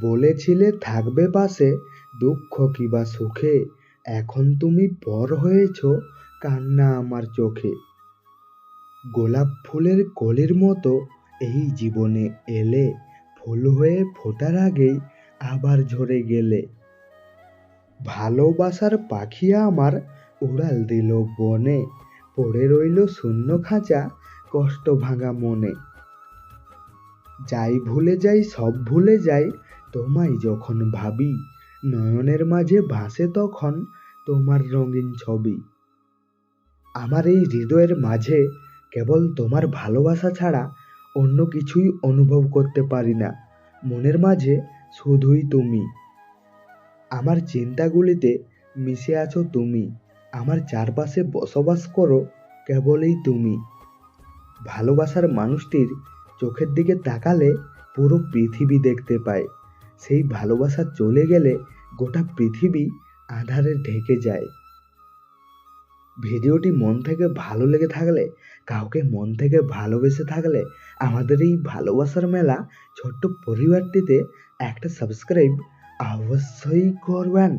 বলেছিলে থাকবে পাশে দুঃখ কিবা সুখে, এখন তুমি পর হয়েছ কান্না আমার চোখে। গোলাপ ফুলের কলির মতো এই জীবনে এলে, ফুল হয়ে ফোটার আগেই আবার ঝরে গেলে। ভালোবাসার পাখি আমার উড়াল দিল বনে, পড়ে রইল শূন্য খাঁচা কষ্ট ভাঙা মনে। যাই ভুলে যাই সব ভুলে যাই তোমায় যখন ভাবি, নয়নের মাঝে ভাসে তখন তোমার রঙিন ছবি। আমার এই হৃদয়ের মাঝে কেবল তোমার ভালোবাসা ছাড়া অন্য কিছুই অনুভব করতে পারি না। মনের মাঝে শুধুই তুমি। আমার চিন্তাগুলিতে মিশে আছো তুমি, আমার চারপাশে বসবাস করো কেবলই তুমি। ভালোবাসার মানুষটির চোখের দিকে তাকালে পুরো পৃথিবী দেখতে পায়। সেই ভালোবাসা চলে গেলে গোটা পৃথিবী আঁধারে ঢেকে যায়। ভিডিওটি মন থেকে ভালো লেগে থাকলে, কাউকে মন থেকে ভালোবেসে থাকলে আমাদের এই ভালোবাসার মেলা ছোট্ট পরিবারটিতে একটা সাবস্ক্রাইব অবশ্যই করবেন।